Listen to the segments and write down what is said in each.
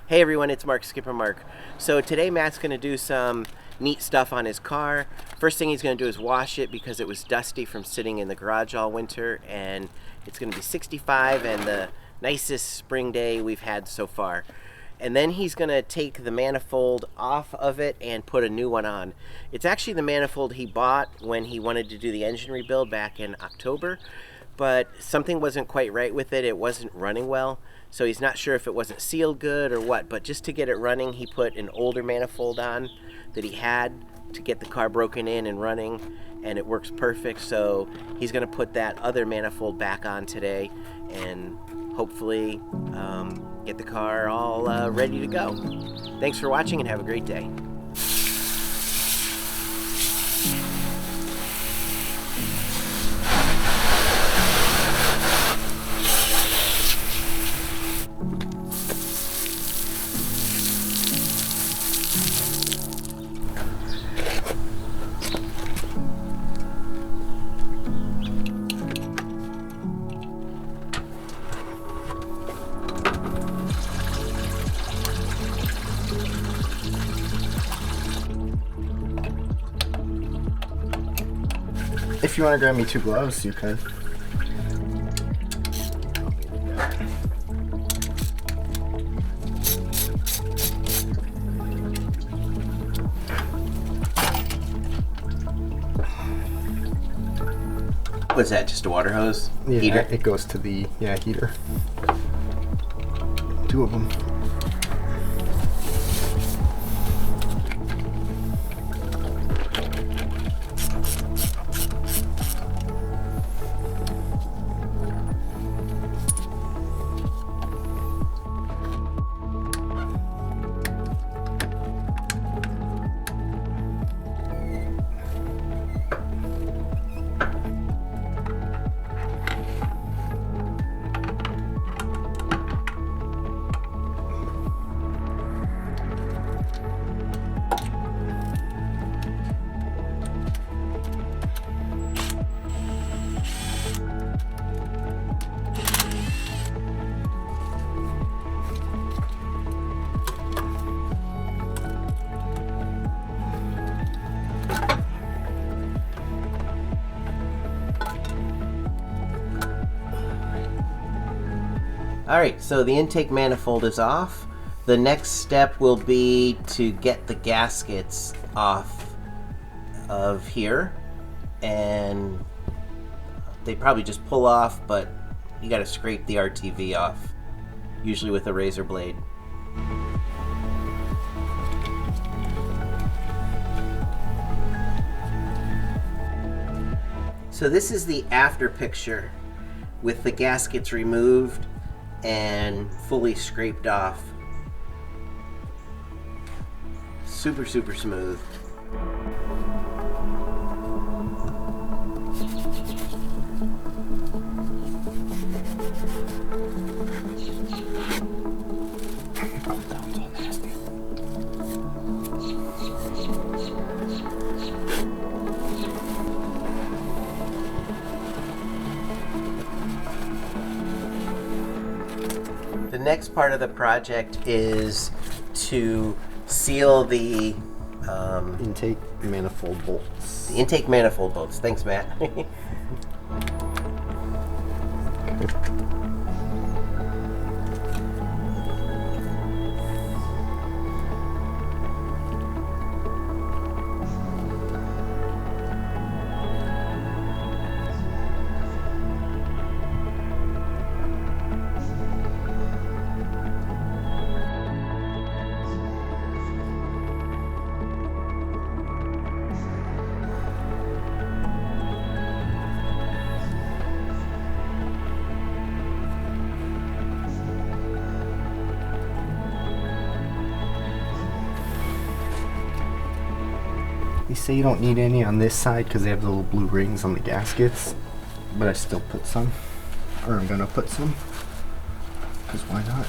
Hey everyone, it's Skipper Mark. So today Matt's going to do some neat stuff on his car. First thing he's going to do is wash it because it was dusty from sitting in the garage all winter, and it's going to be 65 and the nicest spring day we've had so far. And then he's going to take the manifold off of it and put a new one on. It's actually the manifold he bought when he wanted to do the engine rebuild back in October, but something wasn't quite right with it. It wasn't running well, so he's not sure if it wasn't sealed good or what, but just to get it running, he put an older manifold on that he had to get the car broken in and running, and it works perfect. So he's going to put that other manifold back on today and hopefully get the car all ready to go. Thanks for watching and have a great day. If you want to grab me 2 gloves, you can. What's that, just a water hose? Yeah, Heater? it goes to the heater. 2 of them. Alright, so the intake manifold is off. The next step will be to get the gaskets off of here, and they probably just pull off, but you gotta scrape the RTV off, usually with a razor blade. So this is the after picture with the gaskets removed and fully scraped off. Super smooth. The next part of the project is to seal the Intake manifold bolts. intake manifold bolts. Thanks, Matt. They say you don't need any on this side because they have the little blue rings on the gaskets, but I still put some, or I'm gonna put some, because why not?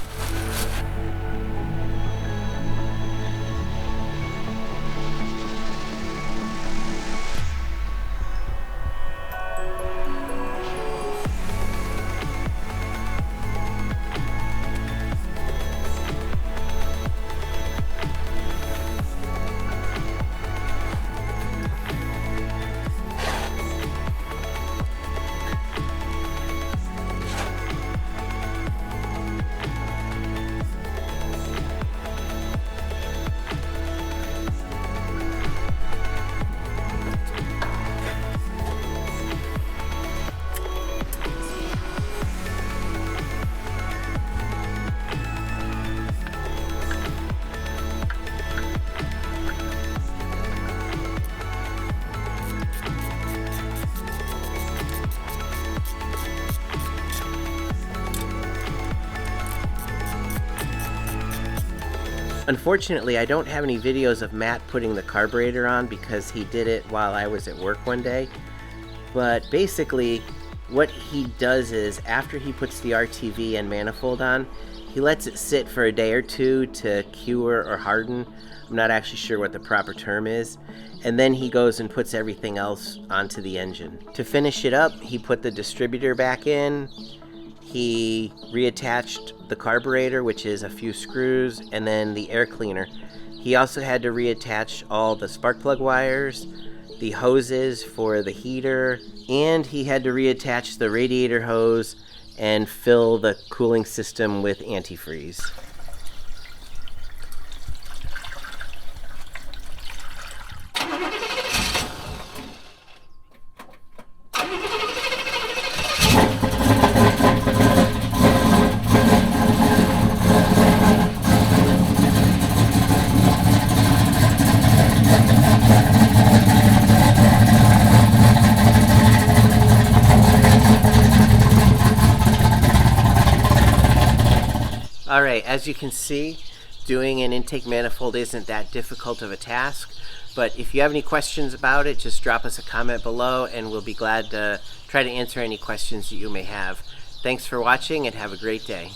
Unfortunately, I don't have any videos of Matt putting the carburetor on because he did it while I was at work one day. But basically, what he does is after he puts the RTV and manifold on, he lets it sit for a day or two to cure or harden. I'm not actually sure what the proper term is. And then he goes and puts everything else onto the engine. To finish it up, he put the distributor back in. He reattached the carburetor, which is a few screws, and then the air cleaner. He also had to reattach all the spark plug wires, the hoses for the heater, and he had to reattach the radiator hose and fill the cooling system with antifreeze. Alright, as you can see, doing an intake manifold isn't that difficult of a task, but if you have any questions about it, just drop us a comment below and we'll be glad to try to answer any questions that you may have. Thanks for watching and have a great day.